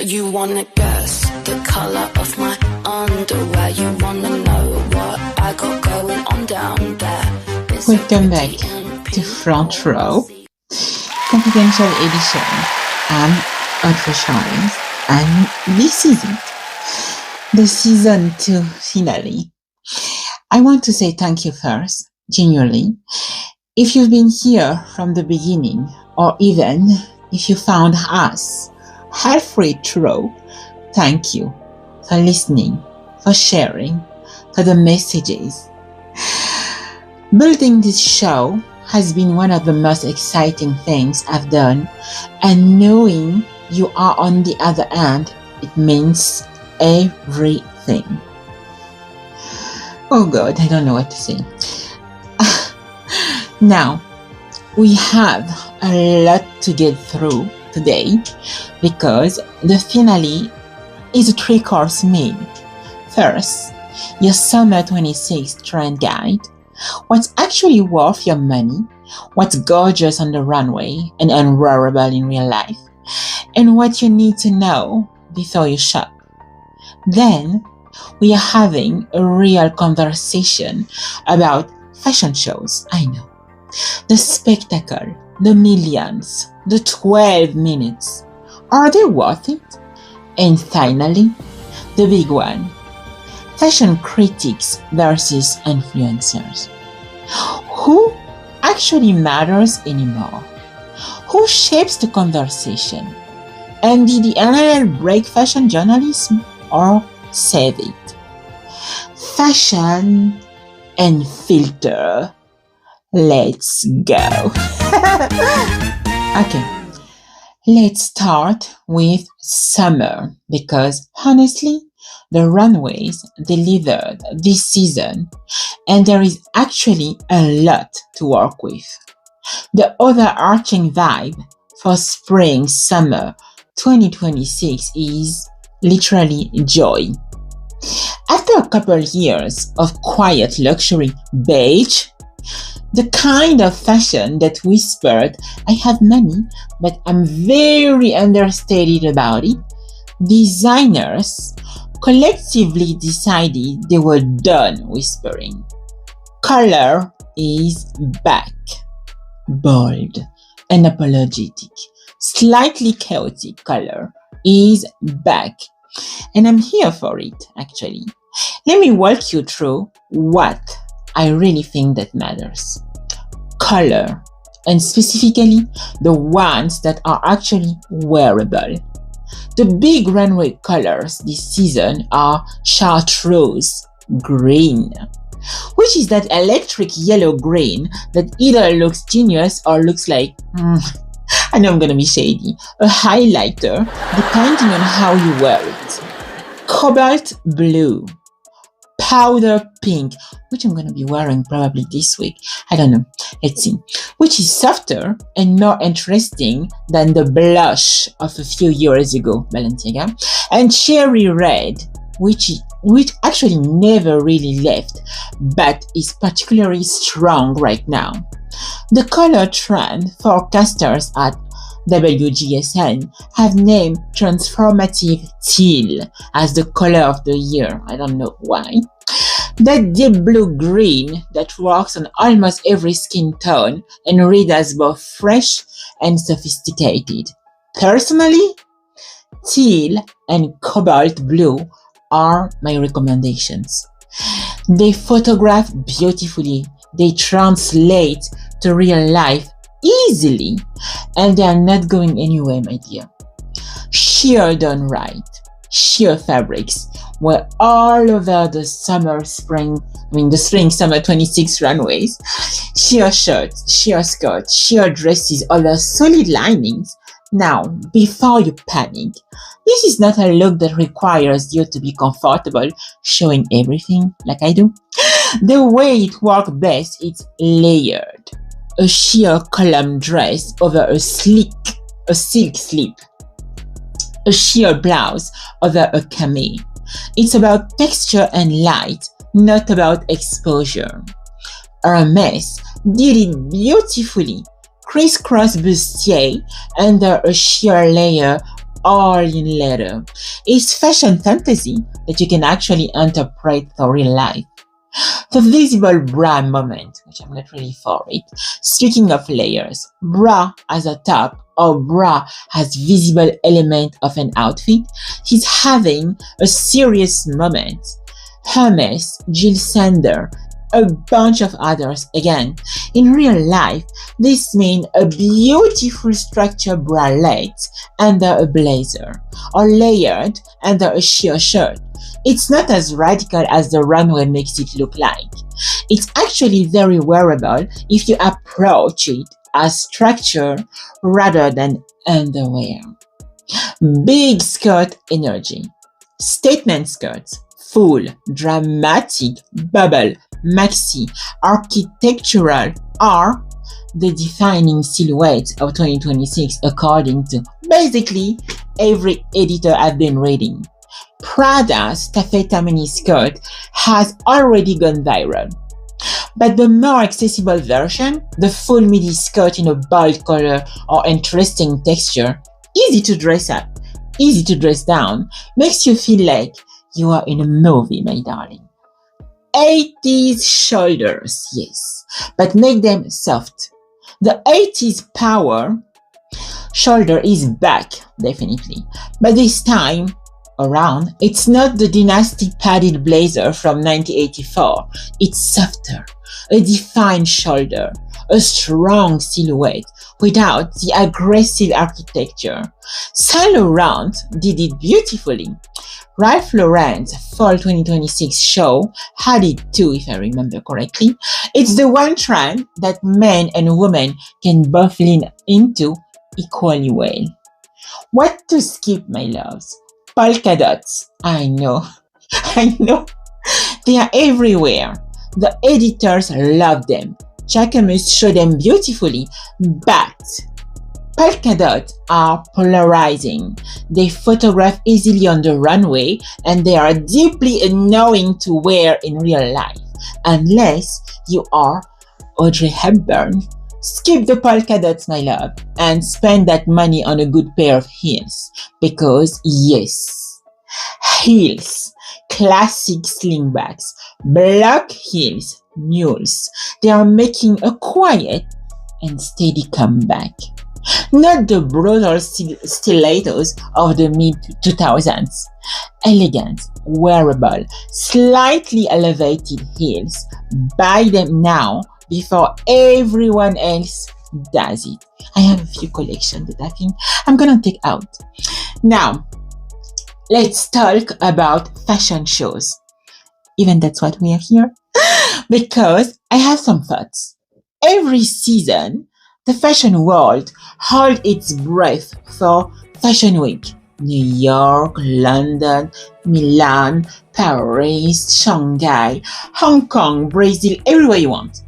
You wanna guess the color of my underwear? You wanna know what I got going on down there? Welcome back to Front Row, Confidential Edition. I'm Audrey Charlyes, and this is it, the season 2 finale. I want to say thank you first, genuinely. If you've been here from the beginning, or even if you found us halfway through, thank you for listening, for sharing, for the messages. Building this show has been one of the most exciting things I've done, and knowing you are on the other end, it means everything. Oh God, I don't know what to say. Now, we have a lot to get through today because the finale is a 3-course meal. First, your Summer 26 trend guide. What's actually worth your money, what's gorgeous on the runway and unwearable in real life, and what you need to know before you shop. Then, we are having a real conversation about fashion shows, I know. The spectacle, the millions, the 12 minutes. Are they worth it? And finally, the big one. Fashion critics versus influencers. Who actually matters anymore? Who shapes the conversation? And did the NIL break fashion journalism or save it? Fashion Unfiltered. Let's go. Okay. Let's start with summer because honestly, the runways delivered this season and there is actually a lot to work with. The overarching vibe for spring-summer 2026 is literally joy. After a couple years of quiet luxury beige, the kind of fashion that whispered, I have money, but I'm very understated about it, designers collectively decided they were done whispering. Color is back. Bold, unapologetic, slightly chaotic color is back. And I'm here for it, actually. Let me walk you through what I really think that matters. Color, and specifically the ones that are actually wearable. The big runway colors this season are chartreuse green, which is that electric yellow green that either looks genius or looks like, I know I'm gonna be shady, a highlighter depending on how you wear it. Cobalt blue. Powder pink, which I'm going to be wearing probably this week. I don't know. Let's see. Which is softer and more interesting than the blush of a few years ago, Balenciaga. And cherry red, which actually never really left, but is particularly strong right now. The color trend forecasters at WGSN have named transformative teal as the color of the year. I don't know why. That deep blue-green that works on almost every skin tone and reads as both fresh and sophisticated. Personally, teal and cobalt blue are my recommendations. They photograph beautifully, they translate to real life easily, and they are not going anywhere, my dear. Sheer done right. Sheer fabrics were all over the spring-summer 26 runways. Sheer shirts, sheer skirts, sheer dresses, other solid linings. Now, before you panic, this is not a look that requires you to be comfortable showing everything like I do. The way it works best is layered. A sheer column dress over a silk slip. A sheer blouse over a camis. It's about texture and light, not about exposure. Hermès did it beautifully. Crisscross bustier under a sheer layer all in leather. It's fashion fantasy that you can actually interpret for real life. The visible bra moment, which I'm not really for it. Speaking of layers, bra as a top or bra as visible element of an outfit is having a serious moment. Hermes, Jill Sander, a bunch of others. Again, in real life, this means a beautiful structured bralette under a blazer or layered under a sheer shirt. It's not as radical as the runway makes it look like. It's actually very wearable if you approach it as structure rather than underwear. Big skirt energy. Statement skirts, full, dramatic, bubble, maxi, architectural are the defining silhouette of 2026 according to basically every editor I've been reading. Prada's taffeta mini skirt has already gone viral. But the more accessible version, the full midi skirt in a bold color or interesting texture, easy to dress up, easy to dress down, makes you feel like you are in a movie, my darling. 80s shoulders, yes, but make them soft. The 80s power shoulder is back, definitely, but this time around, it's not the dynastic padded blazer from 1984. It's softer, a defined shoulder, a strong silhouette without the aggressive architecture. Saint Laurent did it beautifully. Ralph Lauren's Fall 2026 show had it too, if I remember correctly. It's the one trend that men and women can both lean into equally well. What to skip, my loves? Polka dots. I know. They are everywhere. The editors love them. Jacquet must show them beautifully, but polka dots are polarizing. They photograph easily on the runway and they are deeply annoying to wear in real life, unless you are Audrey Hepburn. Skip the polka dots, my love, and spend that money on a good pair of heels. Because yes, heels, classic slingbacks, block heels, mules, they are making a quiet and steady comeback. Not the brutal stilettos of the mid-2000s. Elegant, wearable, slightly elevated heels. Buy them now before everyone else does it. I have a few collections that I think I'm gonna take out. Now, let's talk about fashion shows. Even that's what we are here. Because I have some thoughts. Every season, the fashion world holds its breath for Fashion Week. New York, London, Milan, Paris, Shanghai, Hong Kong, Brazil, everywhere you want.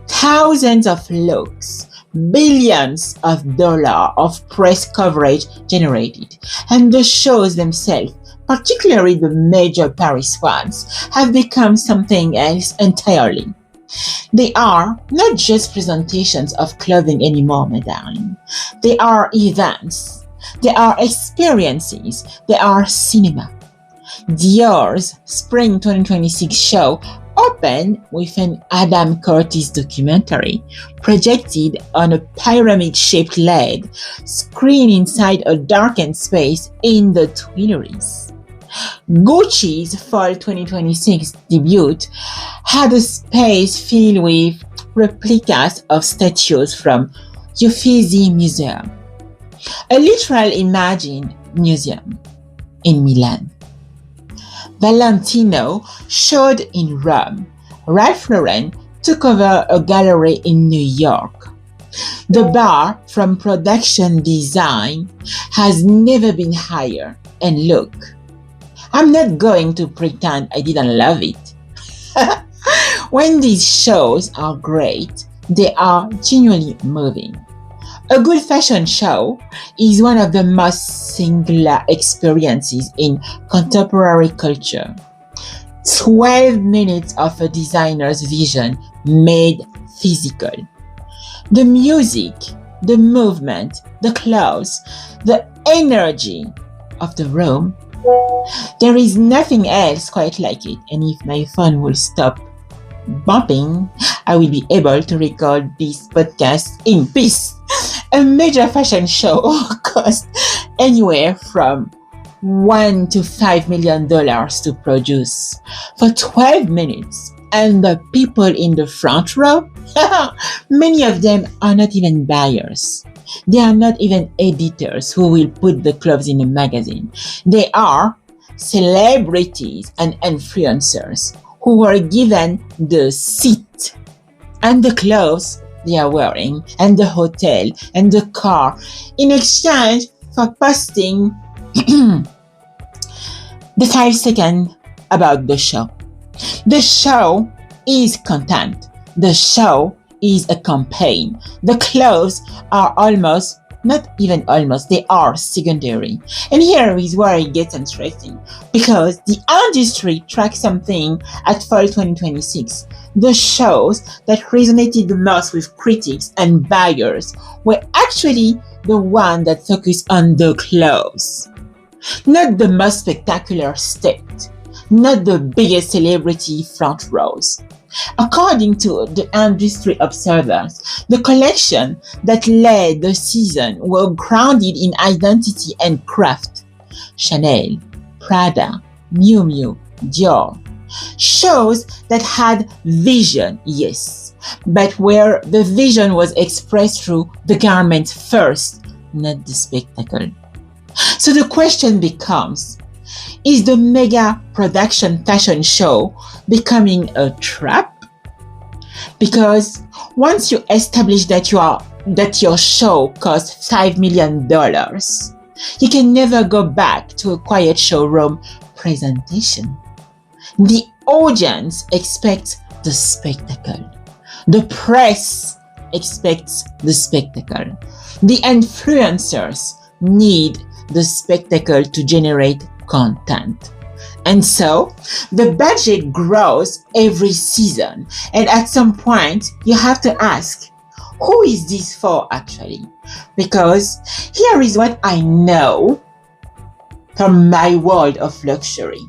Thousands of looks, billions of dollars of press coverage generated, and the shows themselves, particularly the major Paris ones, have become something else entirely. They are not just presentations of clothing anymore, my darling. They are events. They are experiences. They are cinema. Dior's Spring 2026 show opened with an Adam Curtis documentary projected on a pyramid-shaped LED screen inside a darkened space in the Tuileries. Gucci's Fall 2026 debut had a space filled with replicas of statues from Uffizi Museum, a literal imagined museum in Milan. Valentino showed in Rome. Ralph Lauren took over a gallery in New York. The bar from production design has never been higher. And look, I'm not going to pretend I didn't love it. When these shows are great, they are genuinely moving. A good fashion show is one of the most singular experiences in contemporary culture. 12 minutes of a designer's vision made physical. The music, the movement, the clothes, the energy, of the room. There is nothing else quite like it, and if my phone will stop bumping, I will be able to record this podcast in peace. A major fashion show costs anywhere from $1 to $5 million to produce for 12 minutes, and the people in the front row, many of them are not even buyers. They are not even editors who will put the clothes in a magazine. They are celebrities and influencers who were given the seat and the clothes they are wearing and the hotel and the car in exchange for posting the 5 seconds about the show. The show is content. The show is a campaign. The clothes are they are secondary. And here is where it gets interesting, because the industry tracks something at fall 2026. The shows that resonated the most with critics and buyers were actually the ones that focused on the clothes. Not the most spectacular state, not the biggest celebrity front rows. According to the industry observers, the collection that led the season were grounded in identity and craft. Chanel, Prada, Miu Miu, Dior. Shows that had vision, yes, but where the vision was expressed through the garment first, not the spectacle. So the question becomes, is the mega production fashion show becoming a trap? Because once you establish that your show costs $5 million, you can never go back to a quiet showroom presentation. The audience expects the spectacle. The press expects the spectacle. The influencers need the spectacle to generate content. And so the budget grows every season, and at some point you have to ask, who is this for actually? Because here is what I know from my world of luxury.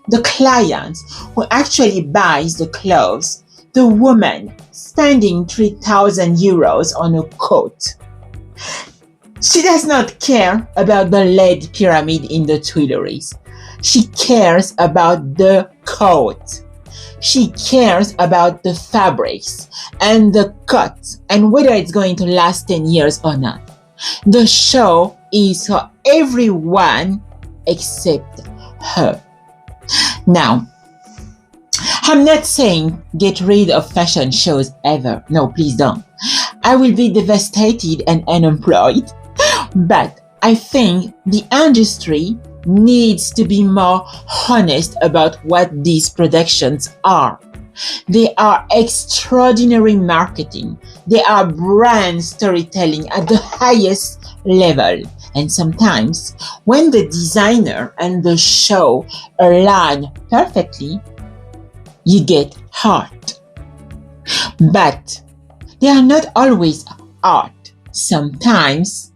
The client who actually buys the clothes, the woman spending 3,000 euros on a coat, she does not care about the lead pyramid in the Tuileries. She cares about the coat. She cares about the fabrics and the cut and whether it's going to last 10 years or not. The show is for everyone except her. Now, I'm not saying get rid of fashion shows ever. No, please don't. I will be devastated and unemployed. But I think the industry needs to be more honest about what these productions are. They are extraordinary marketing. They are brand storytelling at the highest level. And sometimes, when the designer and the show align perfectly, you get art. But they are not always art. Sometimes,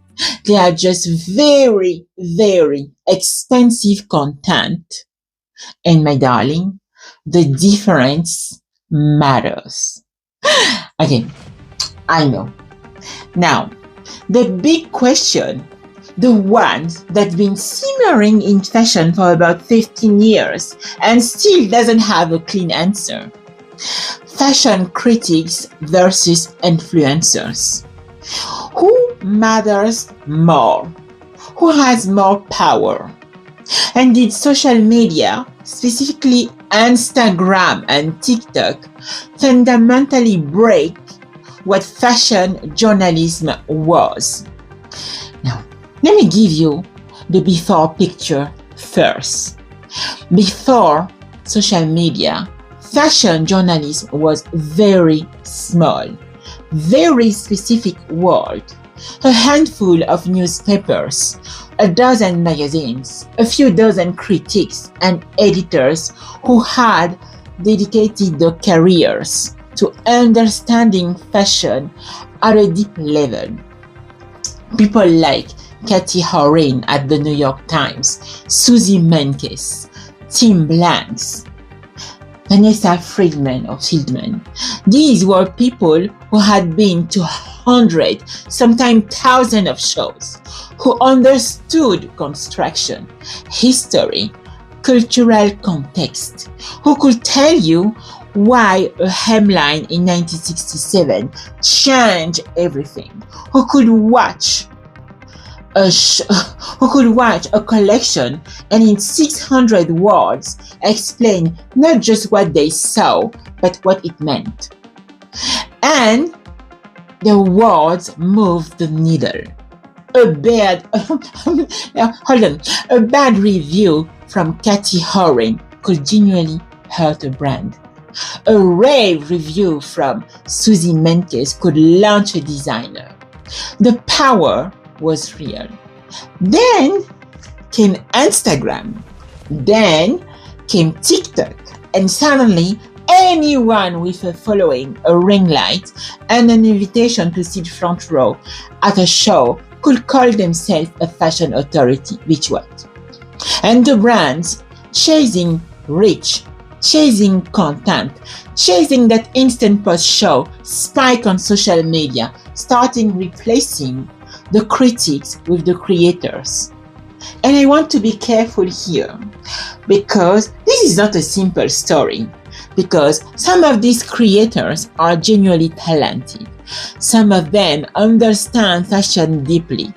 they are just very, very expensive content. And my darling, the difference matters. Okay, I know. Now, the big question, the one that's been simmering in fashion for about 15 years and still doesn't have a clean answer. Fashion critics versus influencers. Who matters more? Who has more power? And did social media, specifically Instagram and TikTok, fundamentally break what fashion journalism was? Now, let me give you the before picture first. Before social media, fashion journalism was very small. Very specific world, a handful of newspapers, a dozen magazines, a few dozen critics and editors who had dedicated their careers to understanding fashion at a deep level. People like Katie Horan at the New York Times, Susie Menkes, Tim Blanks, Vanessa Fieldman. These were people who had been to hundreds, sometimes thousands of shows, who understood construction, history, cultural context, who could tell you why a hemline in 1967 changed everything, who could watch a collection and in 600 words explain not just what they saw, but what it meant. And the words moved the needle. A bad review from Katie Horan could genuinely hurt a brand. A rave review from Susie Menkes could launch a designer. The power was real. Then came Instagram. Then came TikTok. And suddenly, anyone with a following, a ring light, and an invitation to sit front row at a show could call themselves a fashion authority, which what? And the brands chasing reach, chasing content, chasing that instant post show spike on social media, starting replacing the critics with the creators. And I want to be careful here because this is not a simple story, because some of these creators are genuinely talented. Some of them understand fashion deeply,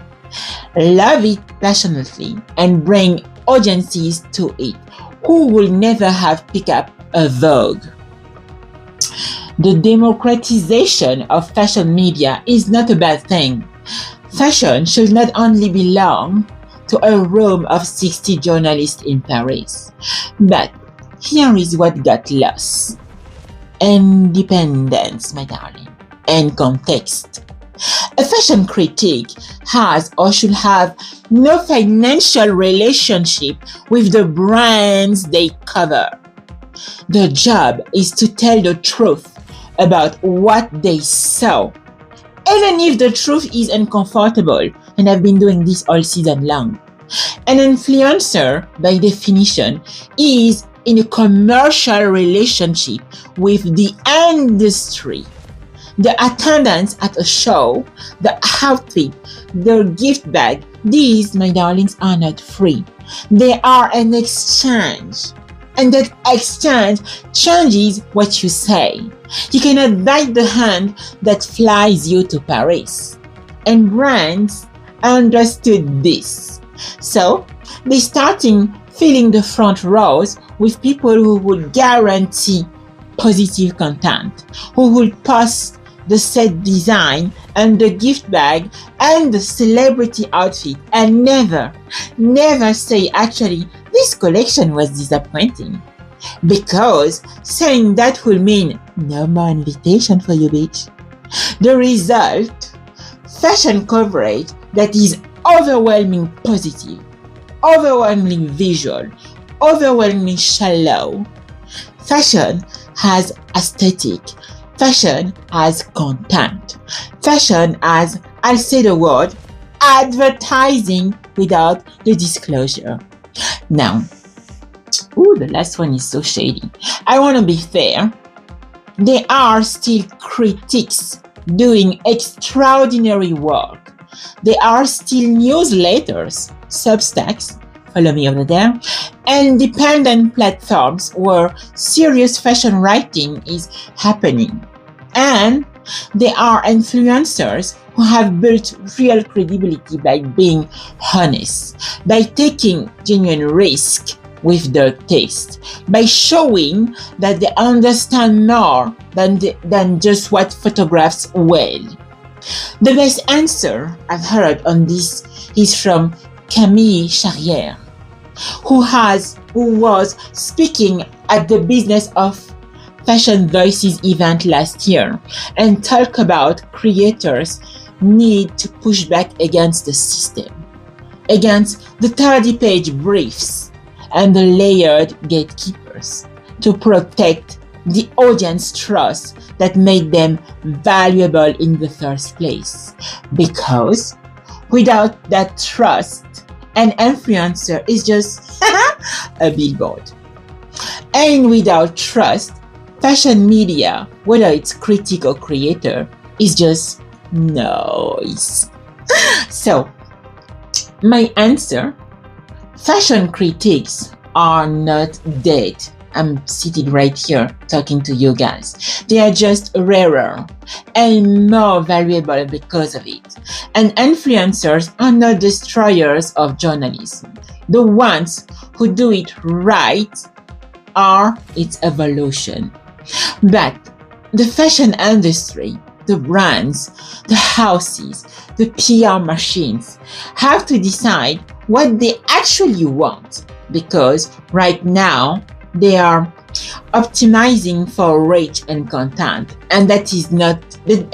love it passionately, and bring audiences to it who will never have picked up a Vogue. The democratization of fashion media is not a bad thing. Fashion should not only belong to a room of 60 journalists in Paris. But here is what got lost. Independence, my darling, and context. A fashion critic has or should have no financial relationship with the brands they cover. Their job is to tell the truth about what they saw, even if the truth is uncomfortable, and I've been doing this all season long. An influencer, by definition, is in a commercial relationship with the industry. The attendance at a show, the outfit, the gift bag, these, my darlings, are not free. They are an exchange. And that exchange changes what you say. You cannot bite the hand that flies you to Paris. And brands understood this. So they started filling the front rows with people who would guarantee positive content, who would post the set design and the gift bag and the celebrity outfit and never say actually this collection was disappointing, because saying that will mean no more invitation for you, bitch. The result, fashion coverage that is overwhelmingly positive, overwhelmingly visual, overwhelmingly shallow. Fashion has aesthetic. Fashion has content. Fashion has, I'll say the word, advertising without the disclosure. Now, the last one is so shady. I want to be fair. There are still critics doing extraordinary work. There are still newsletters, Substacks, follow me over there, independent platforms where serious fashion writing is happening. And there are influencers who have built real credibility by being honest, by taking genuine risk with their taste, by showing that they understand more than just what photographs well. The best answer I've heard on this is from Camille Charrière, who was speaking at the Business of Fashion Voices event last year and talk about creators need to push back against the system, against the 30-page briefs and the layered gatekeepers to protect the audience trust that made them valuable in the first place. Because Without that trust, an influencer is just a billboard. And without trust, fashion media, whether it's critic or creator, is just noise. So, my answer, fashion critics are not dead. I'm seated right here talking to you guys. They are just rarer and more valuable because of it. And influencers are not destroyers of journalism. The ones who do it right are its evolution. But the fashion industry, the brands, the houses, the PR machines have to decide what they actually want, because right now they are optimizing for reach and content, and that is not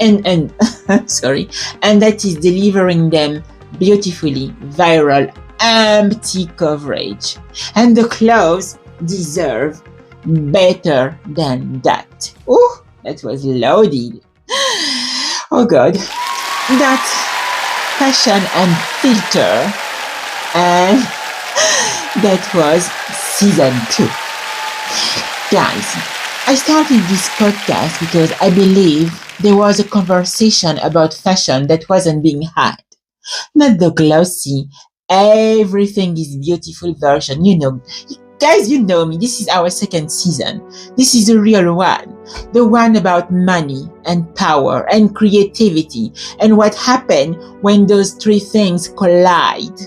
and that is delivering them beautifully viral empty coverage, and the clothes deserve better than that. Oh, that was loaded. Oh God, that's fashion Unfiltered, and that was season 2. Guys, I started this podcast because I believe there was a conversation about fashion that wasn't being had. Not the glossy, everything is beautiful version. Guys, you know me. This is our second season. This is the real one. The one about money and power and creativity and what happened when those three things collide.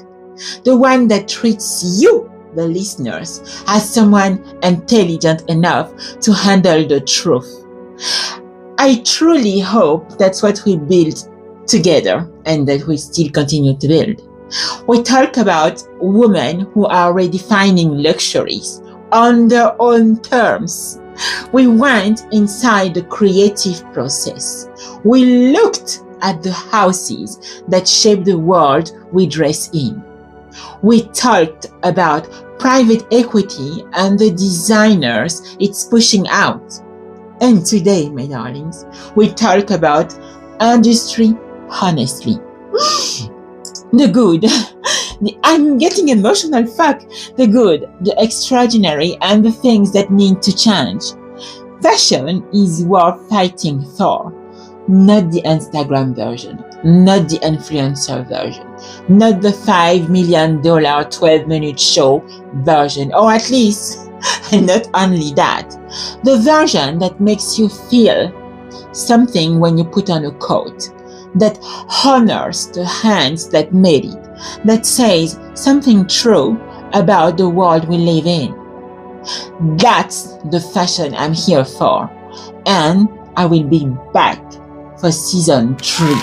The one that treats you, the listeners, as someone intelligent enough to handle the truth. I truly hope that's what we build together and that we still continue to build. We talk about women who are redefining luxuries on their own terms. We went inside the creative process. We looked at the houses that shape the world we dress in. We talked about private equity and the designers it's pushing out. And today, my darlings, we talk about industry honestly. The good, I'm getting emotional, the good, the extraordinary, and the things that need to change. Fashion is worth fighting for, not the Instagram version, not the influencer version, not the $5 million 12-minute show version, or at least, not only that, the version that makes you feel something when you put on a coat, that honors the hands that made it, that says something true about the world we live in. That's the fashion I'm here for, and I will be back for season 3.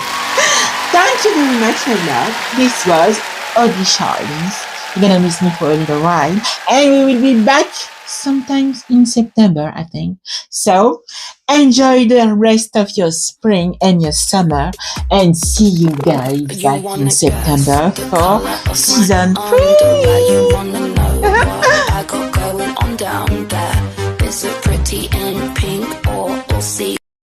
Thank you very much, my love. This was Audrey Charlyes. You're gonna miss me for a little while, and we will be back sometimes in September, I think. So enjoy the rest of your spring and your summer, and see you guys back in September for season 3. You wanna know what I got going on down there? Is it pretty in pink or see?